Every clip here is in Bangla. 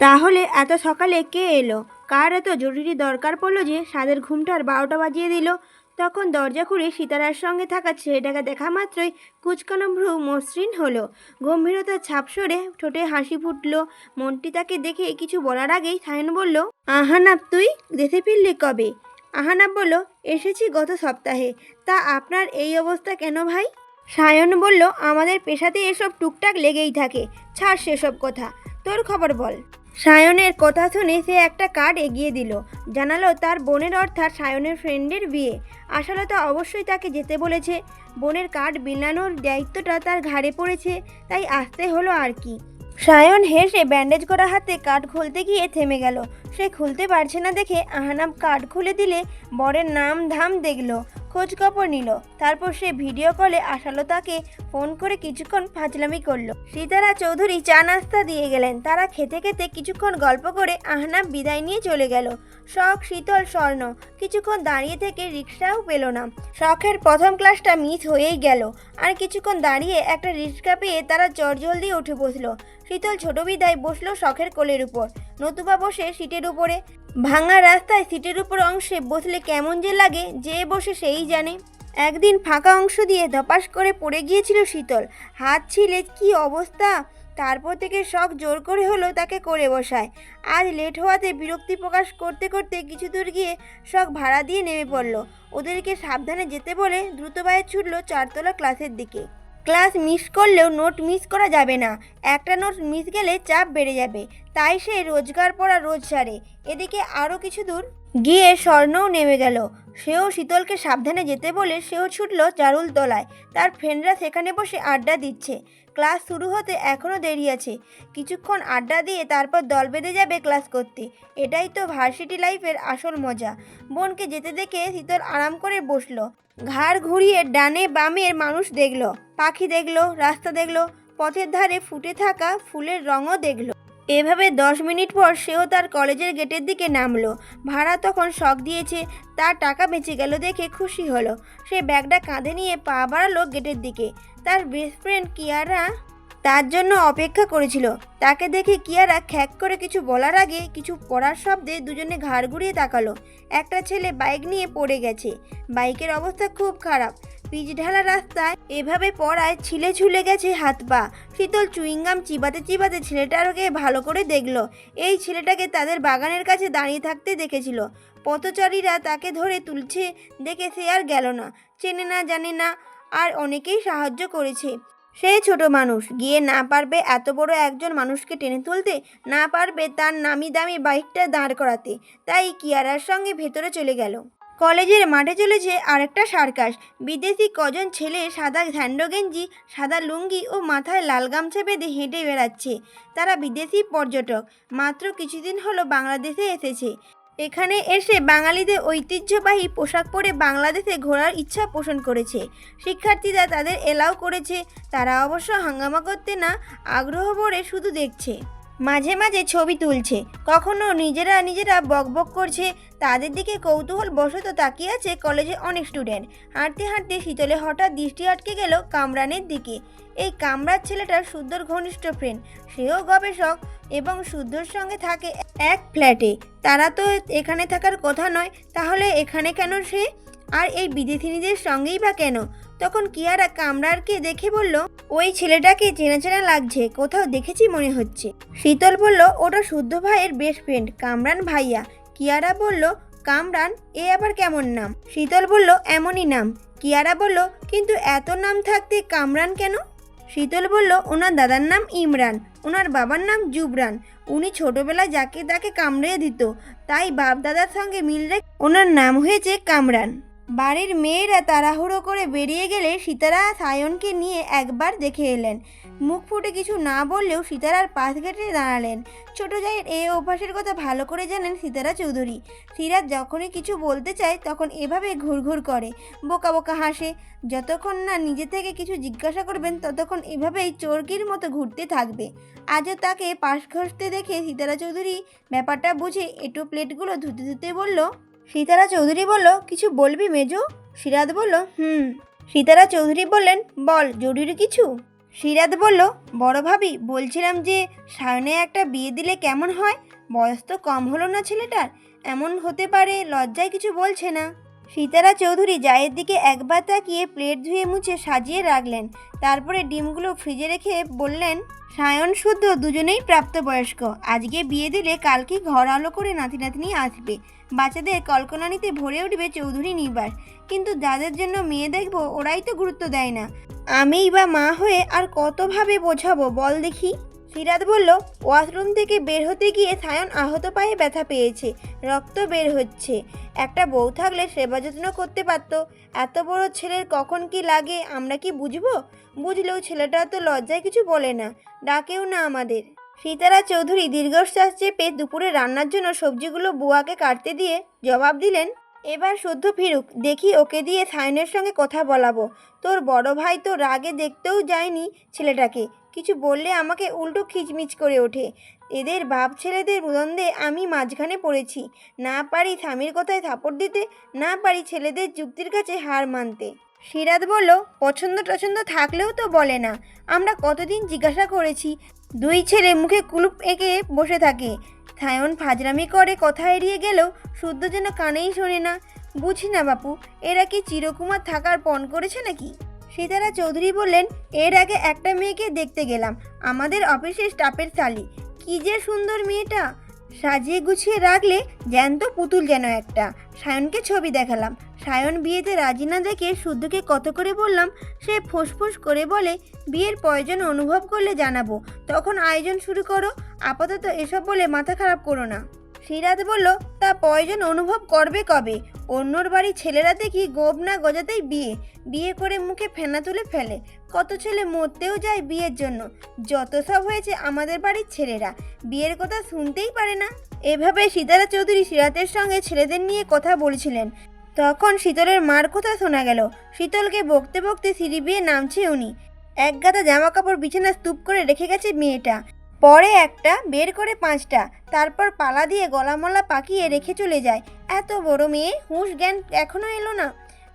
তাহলে এত সকালে কে এলো? কার এত জরুরি দরকার পড়লো যে সাদের ঘুমটার 12টা বাজিয়ে দিল? তখন দরজা খুলে সিতারার সঙ্গে থাকা ছেলেটাকে দেখা মাত্রই কুচকানো ভ্রু মসৃণ হলো, গম্ভীরতার ছাপ সরে ঠোঁটে হাসি ফুটল। মনটি তাকে দেখে কিছু বলার আগেই সায়ন বলল, আহানাব তুই দেশে ফিরলি কবে? আহানাব বলল, এসেছি গত সপ্তাহে। তা আপনার এই অবস্থা কেন ভাই? সায়ন বলল, আমাদের পেশাতে এসব টুকটাক লেগেই থাকে, ছাড় সেসব কথা, তোর খবর বল। সায়নের কথা শুনে সে একটা কার্ড এগিয়ে দিল, জানালো তার বোনের অর্থাৎ সায়নের ফ্রেন্ডের বিয়ে। আশালতা অবশ্যই তাকে যেতে বলেছে, বোনের কার্ড বিলানোর দায়িত্বটা তার ঘাড়ে পড়েছে, তাই আসতে হলো আর কি। সায়ন হেসে ব্যান্ডেজ করা হাতে কার্ড খুলতে গিয়ে থেমে গেল। সে খুলতে পারছে না দেখে আহনাব কার্ড খুলে দিলে বরের নাম ধাম দেখলো, খোঁজ খবর নিল। তারপর সে ভিডিও কলে আশালতাকে ফোন করে কিছুক্ষণ ফাজলামি করলো। সিতারা চৌধুরী চা নাস্তা দিয়ে গেলেন। তারা খেতে খেতে কিছুক্ষণ গল্প করে আহনাব বিদায় নিয়ে চলে গেল। শখ শীতল স্বর্ণ কিছুক্ষণ দাঁড়িয়ে থেকে রিক্সাও পেল না। শখের প্রথম ক্লাসটা মিস হয়েই গেল। আর কিছুক্ষণ দাঁড়িয়ে একটা রিক্সা পেয়ে তারা চটজলদি উঠে বসলো। শীতল ছোট বিদায় বসলো শখের কোলের উপর, নতুবা বসে সিটের উপরে। ভাঙা রাস্তায় সিটের উপর অংশে বসলে কেমন যে লাগে, যে বসে সেই জানে। একদিন ফাঁকা অংশ দিয়ে ধপাস করে পড়ে গিয়েছিল শীতল, হাত ছিলে কি অবস্থা। তারপর থেকে শখ জোর করে হলো তাকে করে বসায়। আজ লেট হওয়াতে বিরক্তি প্রকাশ করতে করতে কিছু দূর গিয়ে শখ ভাড়া দিয়ে নেমে পড়ল। ওদেরকে সাবধানে যেতে বলে দ্রুত পায়ে ছুটল 4তলা ক্লাসের দিকে। ক্লাস মিস করলেও নোট মিস করা যাবে না, একটা নোট মিস গেলে চাপ বেড়ে যাবে। তাই সে রোজগার পড়া রোজ সারে। এদিকে আরও কিছু দূর গিয়ে স্বর্ণও নেমে গেল। সেও শীতলকে সাবধানে যেতে বলে সেও ছুটল চারুল তলায়। তার ফ্রেন্ডরা সেখানে বসে আড্ডা দিচ্ছে। ক্লাস শুরু হতে এখনও দেরি আছে। কিছুক্ষণ আড্ডা দিয়ে তারপর দল বেঁধে যাবে ক্লাস করতে। এটাই তো ভার্সিটি লাইফের আসল মজা। বোনকে যেতে দেখে শীতল আরাম করে বসলো। ঘাড় ঘুরিয়ে ডানে বামের মানুষ দেখলো, পাখি দেখলো, রাস্তা দেখলো, পথের ধারে ফুটে থাকা ফুলের রঙও দেখলো। এভাবে 10 মিনিট পর সেও তার কলেজের গেটের দিকে নামলো। ভাড়া তখন শখ দিয়েছে, তার টাকা বেঁচে গেল দেখে খুশি হলো। সে ব্যাগটা কাঁধে নিয়ে পা বাড়ালো গেটের দিকে। তার বেস্ট ফ্রেন্ড কিয়ারা তার জন্য অপেক্ষা করেছিল। তাকে দেখে কিয়ারা খ্যাক করে কিছু বলার আগে কিছু পড়ার শব্দে দুজনে ঘাড় ঘুরিয়ে তাকালো। একটা ছেলে বাইক নিয়ে পড়ে গেছে। বাইকের অবস্থা খুব খারাপ। পিচ ঢালা রাস্তায় এভাবে পড়ায় ছিলে ছুলে গেছে হাত পা। শীতল চুইংগাম চিবাতে চিবাতে ছেলেটাকে ভালো করে দেখলো। এই ছেলেটাকে তাদের বাগানের কাছে দাঁড়িয়ে থাকতে দেখেছিল। পথচারীরা তাকে ধরে তুলছে দেখে সে আর গেল না। চেনে না জানে না, আর অনেকেই সাহায্য করেছে। সে ছোট মানুষ, গিয়ে না পারবে এত বড় একজন মানুষকে টেনে তুলতে, না পারবে তার নামি দামি বাইকটা দাঁড় করাতে। তাই কিয়ারার সঙ্গে ভেতরে চলে গেল। কলেজের মাঠে চলেছে আরেকটা সার্কাস। বিদেশি কজন ছেলে সাদা স্যান্ডো গেঞ্জি, সাদা লুঙ্গি ও মাথায় লাল গামছা বেঁধে হেঁটে বেড়াচ্ছে। তারা বিদেশি পর্যটক, মাত্র কিছুদিন হলো বাংলাদেশে এসেছে। এখানে এসে বাঙালিদের ঐতিহ্যবাহী পোশাক পরে বাংলাদেশে ঘোরার ইচ্ছা পোষণ করেছে। শিক্ষার্থীরা তাদের এলাও করেছে। তারা অবশ্য হাঙ্গামা করতে না, আগ্রহ ভরে শুধু দেখছে। মাঝে মাঝে ছবি তুলছে, কখনো নিজেরা নিজেরা বকবক করছে। তাদের দিকে কৌতূহল বশত তাকিয়ে আছে কলেজে অনেক স্টুডেন্ট। হাঁটতে হাঁটতে শীতলে হঠাৎ দৃষ্টি আটকে গেল কামরানের দিকে। এই কামরার ছেলেটার শুদ্ধর ঘনিষ্ঠ ফ্রেন্ড। সেও গবেষক এবং শুদ্ধর সঙ্গে থাকে এক ফ্ল্যাটে। তারা তো এখানে থাকার কথা নয়, তাহলে এখানে কেন সে? আর এই বিদেশিনীদের সঙ্গেই বা কেন? তখন কিয়ারা কামরারকে দেখে বলল, ওই ছেলেটাকে চেনা চেনা লাগছে, কোথাও দেখেছি মনে হচ্ছে। শীতল বলল, ওটা শুদ্ধ ভাইয়ের বেস্ট ফ্রেন্ড কামরান ভাইয়া। কিয়ারা বলল, কামরান, এ আবার কেমন নাম? শীতল বলল, এমনই নাম। কিয়ারা বলল, কিন্তু এত নাম থাকতে কামরান কেন? শীতল বলল, ওনার দাদার নাম ইমরান, ওনার বাবার নাম জুবরান। উনি ছোটবেলায় যাকে তাকে কামড়িয়ে দিত, তাই বাপ দাদার সঙ্গে মিল রেখে ওনার নাম হয়েছে কামরান। বাড়ির মেয়েরা তাড়াহুড়ো করে বেরিয়ে গেলে সীতারা সায়নকে নিয়ে একবার দেখে এলেন। মুখ ফুটে কিছু না বললেও সীতারার পাশ ঘেটে দাঁড়ালেন। ছোট জায়ের এই অভ্যাসের কথা ভালো করে জানেন সীতারা চৌধুরী। সিরাজ যখনই কিছু বলতে চায় তখন এভাবে ঘুরঘুর করে, বোকা বোকা হাসে। যতক্ষণ না নিজে থেকে কিছু জিজ্ঞাসা করবেন ততক্ষণ এভাবেই চোরকির মতো ঘুরতে থাকবে। আজও তাকে পাশ ঘষতে দেখে সীতারা চৌধুরী ব্যাপারটা বুঝে এঁটো প্লেটগুলো ধুতে ধুতে বলল। সীতারা চৌধুরী বলল, কিছু বলবি মেজো? সিরাজ বলল, সীতারা চৌধুরী বললেন, বল, জরুরি কিছু? সিরাত বলল, বড় ভাবি বলছিলাম যে সায়নে একটা বিয়ে দিলে কেমন হয়? বয়স তো কম হলো না ছেলেটার, এমন হতে পারে লজ্জায় কিছু বলছে না। সীতারা চৌধুরী জায়ের দিকে একবার তাকিয়ে প্লেট ধুয়ে মুছে সাজিয়ে রাখলেন। তারপরে ডিমগুলো ফ্রিজে রেখে বললেন, সায়ন শুদ্ধ দুজনেই প্রাপ্তবয়স্ক। আজকে বিয়ে দিলে কালকে ঘর আলো করে নাতি নাতনি আসবে, বাচ্চাদের কলকনানিতে ভরে উঠবে চৌধুরী নিবাস। কিন্তু যাদের জন্য মেয়ে দেখবো ওরাই তো গুরুত্ব দেয় না। আমিই বা মা হয়ে আর কতভাবে বোঝাবো বল দেখি। সিরাত বলল, ওয়াশরুম থেকে বের হতে গিয়ে সায়ন আহত পায়ে ব্যথা পেয়েছে, রক্ত বের হচ্ছে। একটা বউ থাকলে সেবা যত্ন করতে পারতো। এত বড় ছেলের কখন কি লাগে আমরা কি বুঝবো? বুঝলেও ছেলেটা তো লজ্জায় কিছু বলে না, ডাকেও না আমাদের। সীতারা চৌধুরী দীর্ঘশ্বাস চেপে দুপুরে রান্নার জন্য সবজিগুলো বুয়াকে কাটতে দিয়ে জবাব দিলেন, এবার শুদ্ধ ফিরুক, দেখি ওকে দিয়ে সায়নের সঙ্গে কথা বলাবো। তোর বড় ভাই তো রাগে দেখতেও যায়নি ছেলেটাকে, কিছু বললে আমাকে উল্টো খিচমিচ করে ওঠে। এদের বাপ ছেলেদের দ্বন্দ্বে আমি মাঝখানে পড়েছি। না পারি স্বামীর কথায় থাপড় দিতে, না পারি ছেলেদের যুক্তির কাছে হার মানতে। সিরাত বলল, পছন্দ টছন্দ থাকলেও তো বলে না। আমরা কতদিন জিজ্ঞাসা করেছি, দুই ছেলে মুখে কুলুপ এঁকে বসে থাকে। সায়ন ফাজরামি করে কথা এড়িয়ে গেলেও শুদ্ধ যেন কানেই শোনে না। বুঝি না বাপু, এরা কি চিরকুমার থাকার পণ করেছে নাকি? সীতারা চৌধুরী বললেন, এর আগে একটা মেয়েকে দেখতে গেলাম, আমাদের অফিসের স্টাফের শালি। কি যে সুন্দর মেয়েটা, সাজিয়ে গুছিয়ে রাখলে জ্যান্ত পুতুল যেন একটা। সায়নকে ছবি দেখালাম, সায়ন বিয়েতে রাজি না দেখে শুদ্ধকে কত করে বললাম। সে ফোঁস করে বলে, বিয়ের প্রয়োজন অনুভব করলে জানাবো, তখন আয়োজন শুরু করো। আপাতত এসব বলে মাথা খারাপ করো না। সিরাত বলল, তা প্রয়োজন অনুভব করবে কবে? অন্যর বাড়ি ছেলেরা দেখি গোব না গজাতেই বিয়ে, বিয়ে করে মুখে ফেনা তুলে ফেলে। কত ছেলে মরতেও যায় বিয়ের জন্য। যত সব হয়েছে আমাদের বাড়ির ছেলেরা, বিয়ের কথা শুনতেই পারে না। এভাবে সীতারা চৌধুরী সিরাতের সঙ্গে ছেলেদের নিয়ে কথা বলছিলেন। তখন শীতলের মার কথা শোনা গেল। শীতলকে বকতে বকতে সিঁড়ি বেয়ে নামছে উনি। এক গাদা জামা কাপড় বিছানা স্তূপ করে রেখে গেছে মেয়েটা, পরে একটা বের করে 5টা, তারপর পালা দিয়ে গলামলা পাকিয়ে রেখে চলে যায়। এত বড় মেয়ে, হুঁশ জ্ঞান এখনো এলো না,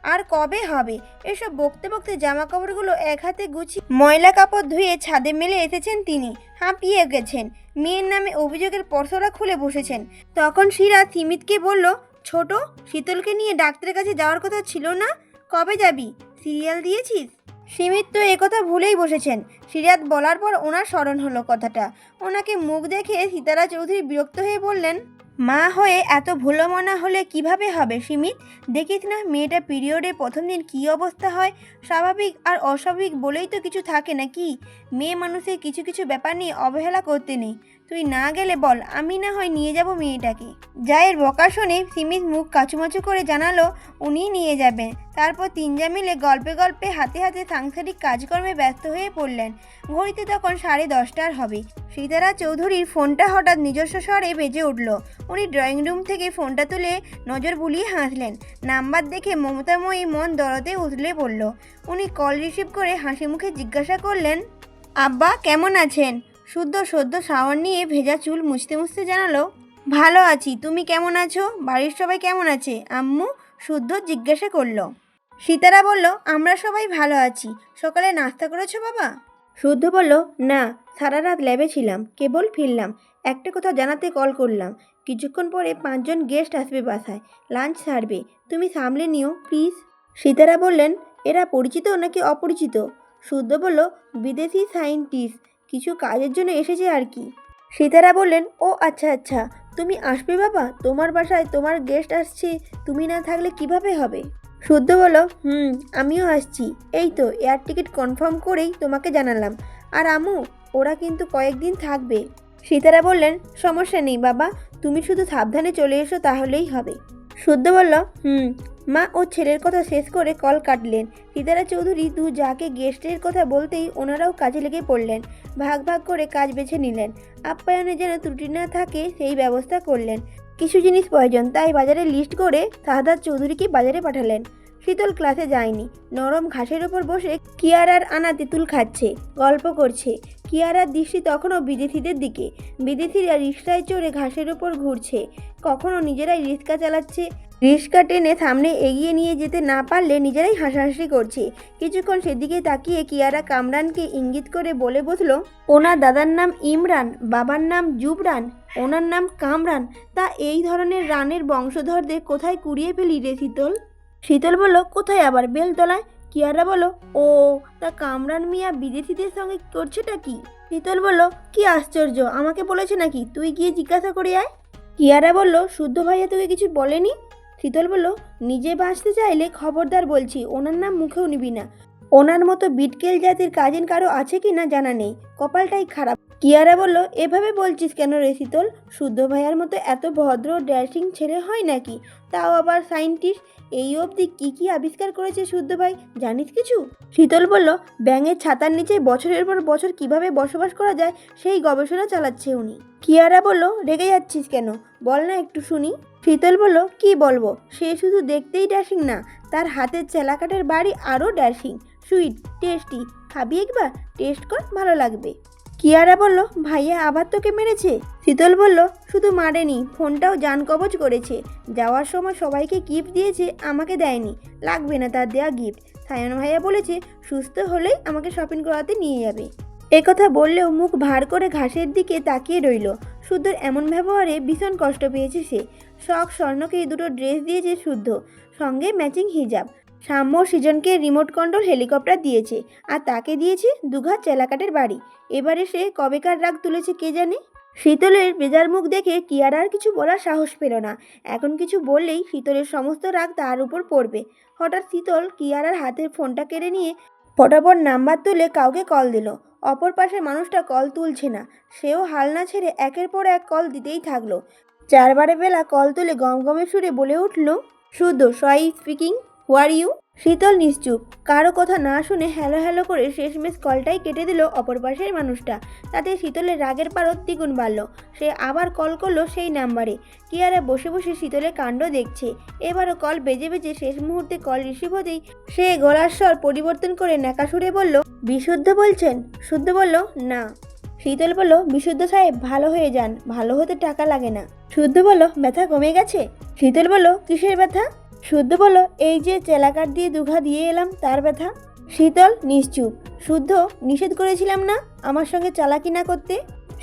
আর কবে হবে? এসব বকতে বকতে জামা কাপড়গুলো এক হাতে গুছিয়ে ময়লা কাপড় ধুয়ে ছাদে মেলে এসেছেন তিনি। হাঁপিয়ে গেছেন, মেয়ের নামে অভিযোগের পরশরা খুলে বসেছেন। তখন সিরাত সিমিতকে বলল, ছোট, শীতলকে নিয়ে ডাক্তারের কাছে যাওয়ার কথা ছিল না? কবে যাবি? সিরিয়াল দিয়েছিস? সিমিত তো একথা ভুলেই বসেছেন। সিরাত বলার পর ওনার স্মরণ হলো কথাটা। ওনাকে মুখ দেখে সীতারা চৌধুরী বিরক্ত হয়ে বললেন, মা হয়ে এত ভুলোমনা হলে কিভাবে হবে সিমিত? দেখিস না মেয়েটা পিরিয়ডে প্রথম দিন কী অবস্থা হয়। স্বাভাবিক আর অস্বাভাবিক বলেই তো কিছু থাকে নাকি? মেয়ে মানুষের কিছু কিছু ব্যাপার নিয়ে অবহেলা করতে নেই। তুই না গেলে বল, আমি না হয় নিয়ে যাব মেয়েটাকে। জায়ের বকা শুনে সিমিত মুখ কাচুমাচু করে জানালো উনিই নিয়ে যাবেন। তারপর তিনজা মিলে গল্পে গল্পে হাতে হাতে সাংসারিক কাজকর্মে ব্যস্ত হয়ে পড়লেন। ঘড়িতে তখন 10:30 হবে। সীতারা চৌধুরীর ফোনটা হঠাৎ নিজস্ব স্বরে বেজে উঠল। উনি ড্রয়িং রুম থেকে ফোনটা তুলে নজর বুলিয়ে হাসলেন। নাম্বার দেখে মমতাময়ী মন দরদে উতলে পড়ল। উনি কল রিসিভ করে হাসি মুখে জিজ্ঞাসা করলেন, আব্বা কেমন আছেন? শুদ্ধ সদ্য শাওয়ার নিয়ে ভেজা চুল মুছতে মুছতে জানালো, ভালো আছি, তুমি কেমন আছো? বাড়ির সবাই কেমন আছে আম্মু? শুদ্ধ জিজ্ঞাসা করলো। সীতারা বলল, আমরা সবাই ভালো আছি। সকালে নাস্তা করেছো বাবা? শুদ্ধ বলল, না, সারা রাত ল্যাবে ছিলাম, কেবল ফিরলাম। একটা কথা জানাতে কল করলাম। কিছুক্ষণ পরে 5 জন গেস্ট আসবে বাসায়, লাঞ্চ সারবে, তুমি সামলে নিও প্লিজ। সীতারা বললেন, এরা পরিচিত নাকি অপরিচিত? শুদ্ধ বলল, বিদেশি সায়েন্টিস্ট, কিছু কাজের জন্য এসেছে আর কি। সীতারা বললেন, ও আচ্ছা আচ্ছা, তুমি আসবে বাবা? তোমার বাসায় তোমার গেস্ট আসছে, তুমি না থাকলে কিভাবে হবে? শুদ্ধ বলল, আমিও আসছি, এই তো এয়ার টিকিট কনফার্ম করেই তোমাকে জানালাম। আর আম্মু, ওরা কিন্তু কয়েকদিন থাকবে। সীতারা বললেন, সমস্যা নেই বাবা, তুমি শুধু সাবধানে চলে এসো তাহলেই হবে। শুদ্ধ বলল, মা ও ছেলের কথা শেষ করে কল কাটলেন। সীতারা চৌধুরী দু যাকে গেস্টের কথা বলতেই ওনারাও কাজে লেগে পড়লেন। ভাগ ভাগ করে কাজ বেছে নিলেন। আপ্যায়নে যেন ত্রুটি না থাকে সেই ব্যবস্থা করলেন। কিছু জিনিস প্রয়োজন, তাই বাজারে লিস্ট করে শাহাদাত চৌধুরীকে বাজারে পাঠালেন। শীতল ক্লাসে যায়নি, নরম ঘাসের ওপর বসে কিয়ারার আনা তেঁতুল খাচ্ছে, গল্প করছে। কিয়ারার দৃষ্টি তখনও বিদেশিদের দিকে। বিদেশিরা রিকশায় চড়ে ঘাসের ওপর ঘুরছে, কখনো নিজেরাই রিক্সা চালাচ্ছে, রিস্কা টেনে সামনে এগিয়ে নিয়ে যেতে না পারলে নিজেরাই হাসাহাসি করছে। কিছুক্ষণ সেদিকে তাকিয়ে কিয়ারা কামরানকে ইঙ্গিত করে বলে বসলো, ওনার দাদার নাম ইমরান, বাবার নাম জুবরান, ওনার নাম কামরান। তা এই ধরনের রানের বংশধরদের কোথায় কুড়িয়ে ফেলি রে শীতল? শীতল বলল, কোথায় আবার, বেলতলায়। কিয়ারা বলল, ও, তা কামরান মিয়া বিদেশিদের সঙ্গে করছেটা কি? শীতল বলল, কি আশ্চর্য, আমাকে বলেছে নাকি? তুই গিয়ে জিজ্ঞাসা করে আয়। কিয়ারা বলল, শুদ্ধ ভাইয়া তোকে কিছু বলেনি? শীতল বলল, নিজে বাঁচতে চাইলে খবরদার বলছি ওনার নাম মুখেও নিবি না। ওনার মতো বিটকেল জাতির কাজিন কারো আছে কি না জানা নেই, কপালটাই খারাপ। কিয়ারা বলল, এভাবে বলছিস কেন রে শীতল? শুদ্ধ ভাইয়ার মতো এত ভদ্র ড্যাশিং ছেলে হয় নাকি? তাও আবার সায়েন্টিস্ট। এই অবধি কি কি আবিষ্কার করেছে শুদ্ধ ভাই, জানিস কিছু? শীতল বলল, ব্যাঙের ছাতার নিচে বছরের পর বছর কিভাবে বসবাস করা যায় সেই গবেষণা চালাচ্ছে উনি। কিয়ারা বলল, রেগে যাচ্ছিস কেন, বল না একটু শুনি। শীতল বলল, কি বলবো, সে শুধু দেখতেই ড্যাশিং না, তার হাতের চেলাকাটের বাড়ি আরও ড্যাশিং, সুইট, টেস্টি। খাবি একবার? টেস্ট কর, ভালো লাগবে। কিয়ারা বলল, ভাইয়া আবার তোকে মেরেছে? শীতল বলল, শুধু মারেনি, ফোনটাও জান কবজ করেছে। যাওয়ার সময় সবাইকে গিফট দিয়েছে, আমাকে দেয়নি, লাগবে না তার দেওয়া গিফট। সায়ন ভাইয়া বলেছে সুস্থ হলেই আমাকে শপিং করাতে নিয়ে যাবে। একথা বললেও মুখ ভার করে ঘাসের দিকে তাকিয়ে রইল। শুদ্ধর এমন ব্যবহারে ভীষণ কষ্ট পেয়েছে সে। শখ স্বর্ণকে দুটো ড্রেস দিয়েছে শুদ্ধ, সঙ্গে ম্যাচিং হিজাব। সাম্য সৃজনকে রিমোট কন্ট্রোল হেলিকপ্টার দিয়েছে, আর তাকে দিয়েছে দুঘাত চেলাকাটের বাড়ি। এবারে সে কবেকার রাগ তুলেছে কে জানে। শীতলের বেজার মুখ দেখে কিয়ারা আর কিছু বলার সাহস পেল না। এখন কিছু বললেই শীতলের সমস্ত রাগ তার উপর পড়বে। হঠাৎ শীতল কিয়ারার হাতের ফোনটা কেড়ে নিয়ে ফটাফট নাম্বার তুলে কাউকে কল দিল। অপর পাশের মানুষটা কল তুলছে না, সেও হাল না ছেড়ে একের পর এক কল দিতেই থাকলো। চারবারে বেলা কল তুলে গমগমে সুরে বলে উঠল, শুদ্ধ, সই স্পিকিং, হু আর ইউ? শীতল নিশ্চুপ, কারো কথা না শুনে হ্যালো হ্যালো করে শেষমেশ কলটাই কেটে দিল অপর পাশের মানুষটা। তাতে শীতলের রাগের পারদ দ্বিগুণ বাড়ল। সে আবার কল করলো সেই নাম্বারে। কিয়ারা বসে বসে শীতলের কাণ্ড দেখছে। এবারও কল বেজে বেজে শেষ মুহূর্তে কল রিসিভ হতেই সে গলার স্বর পরিবর্তন করে ন্যাকা সুরে বলল, বিশুদ্ধ বলছেন? শুদ্ধ বলল, না। শীতল বলল, বিশুদ্ধ সাহেব ভালো হয়ে যান, ভালো হতে টাকা লাগে না। শুদ্ধ বলল, ব্যথা কমে গেছে? শীতল বলল, কিসের ব্যথা? শুদ্ধ বলল, এই যে চেলাকাট দিয়ে দুঘা দিয়ে এলাম তার ব্যথা। শীতল নিশ্চুপ। শুদ্ধ, নিষেধ করেছিলাম না আমার সঙ্গে চালাকি না করতে?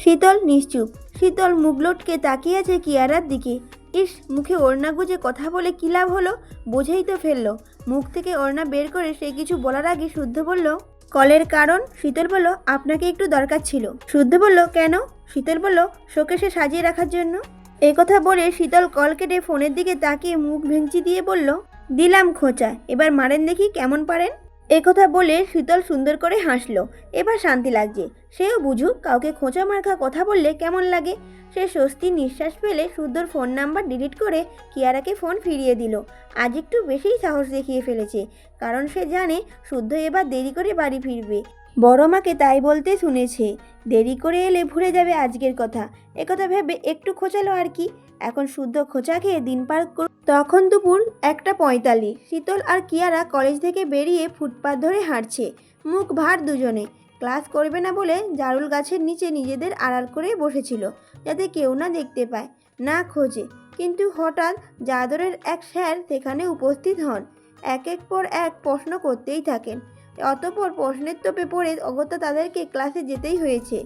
শীতল নিশ্চুপ। শীতল মুখ লটকে তাকিয়ে আছে কিয়ারার দিকে। ইস, মুখে ওড়না গুজে কথা বলে কী লাভ হলো? বুঝেই তো ফেললো। মুখ থেকে ওড়না বের করে সে কিছু বলার আগে শুদ্ধ বলল, কলের কারণ? শীতল বলল, আপনাকে একটু দরকার ছিল। শুদ্ধ বলল, কেন? শীতল বলল, শোকেসে সাজিয়ে রাখার জন্য। এই কথা বলে শীতল কল কেটে ফোনের দিকে তাকিয়ে মুখ ভেঙচি দিয়ে বলল, দিলাম খোঁচা, এবার মারেন দেখি কেমন পারেন। একথা বলে শীতল সুন্দর করে হাসলো। এবার শান্তি লাগছে। সেও বুঝুক কাউকে খোঁচা মার্কা কথা বললে কেমন লাগে। সে স্বস্তির নিঃশ্বাস ফেলে শুদ্ধর ফোন নাম্বার ডিলিট করে কিয়ারাকে ফোন ফিরিয়ে দিল। আজ একটু বেশিই সাহস দেখিয়ে ফেলেছে, কারণ সে জানে শুদ্ধ এবার দেরি করে বাড়ি ফিরবে। বড় মাকে তাই বলতে শুনেছে, দেরি করে এলে ভুলে যাবে আজকের কথা। একথা ভেবে একটু খোঁচালো আর কি। এখন শুদ্ধ খোঁচা খেয়ে দিন পার তখন দুপুর 1:45। শীতল আর কিয়ারা কলেজ থেকে বেরিয়ে ফুটপাত ধরে হাঁটছে, মুখ ভার দুজনে। ক্লাস করবে না বলে জারুল গাছের নিচে নিজেদের আড়াল করে বসেছিল, যাতে কেউ না দেখতে পায়, না খোঁজে। কিন্তু হঠাৎ জাদরের এক স্যার সেখানে উপস্থিত হন। এক পর এক প্রশ্ন করতেই থাকেন। অতঃপর প্রশ্নের তোপে পড়ে অগত্যা তাদেরকে ক্লাসে যেতেই হয়েছে,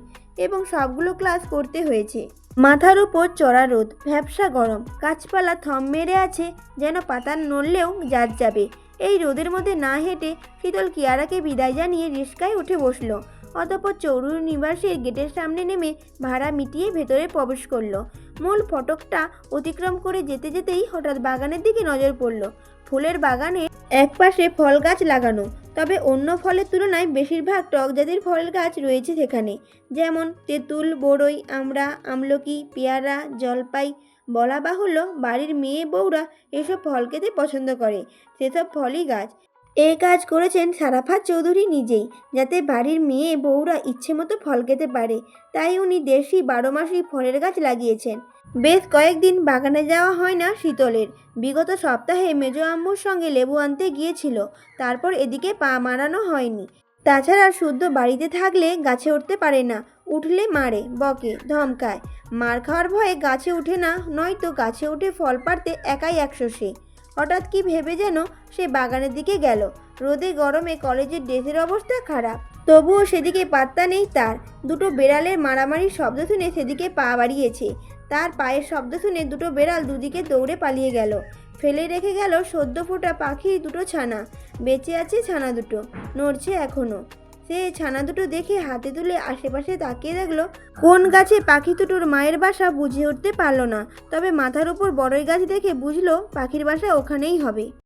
এবং সবগুলো ক্লাস করতে হয়েছে। মাথার উপর চড়া রোদ, ভ্যাপসা গরম, গাছপালা থম মেরে আছে যেন পাতা নড়লেও জাত যাবে। এই রোদের মধ্যে না হেঁটে শীতল কিয়ারাকে বিদায় জানিয়ে রিস্কায় উঠে বসলো। অতঃপর চৌরুর নিবাসের গেটের সামনে নেমে ভাড়া মিটিয়ে ভেতরে প্রবেশ করলো। মূল ফটকটা অতিক্রম করে যেতে যেতেই হঠাৎ বাগানের দিকে নজর পড়ল। ফুলের বাগানে একপাশে ফল গাছ লাগানো, তবে অন্য ফলের তুলনায় বেশিরভাগ টক জাতের ফলের গাছ রয়েছে সেখানে, যেমন তেঁতুল, বড়ই, আমড়া, আমলকি, পেয়ারা, জলপাই। বলা বাহুল্য বাড়ির মেয়ে বউরা এসব ফল খেতে পছন্দ করে, সেসব ফলই গাছ। এই কাজ করেছেন সারাফাত চৌধুরী নিজেই, যাতে বাড়ির মেয়ে বউরা ইচ্ছে মতো ফল খেতে পারে। তাই উনি দেশি 12 মাসি ফলের গাছ লাগিয়েছেন। বেশ কয়েকদিন বাগানে যাওয়া হয় না শীতলের। বিগত সপ্তাহে মেজো আম্মুর সঙ্গে লেবু আনতে গিয়েছিল, তারপর এদিকে পা মারানো হয়নি। তাছাড়া শুদ্ধ বাড়িতে থাকলে গাছে উঠতে পারে না, উঠলে মারে, বকে, ধমকায়। মার খাওয়ার ভয়ে গাছে উঠে না, নয়তো গাছে উঠে ফল পাড়তে একাই 100 সে। হঠাৎ কি ভেবে যেন সে বাগানের দিকে গেল। রোদে গরমে কলেজের ড্রেসের অবস্থা খারাপ, তবুও সেদিকে পাত্তা নেই তার। দুটো বেড়ালের মারামারির শব্দ শুনে সেদিকে পা বাড়িয়েছে। তার পায়ের শব্দ শুনে দুটো বেড়াল দুদিকে দৌড়ে পালিয়ে গেল। ফেলে রেখে গেল সদ্য ফোটা পাখির দুটো ছানা। বেঁচে আছে ছানা দুটো, নড়ছে এখনো। সে ছানা দুটো দেখে হাতে তুলে আশেপাশে তাকিয়ে দেখলো কোন গাছে পাখি দুটোর মায়ের বাসা বুঝে উঠতে পারল না, তবে মাথার উপর বড়ই গাছ দেখে বুঝলো পাখির বাসা ওখানেই হবে।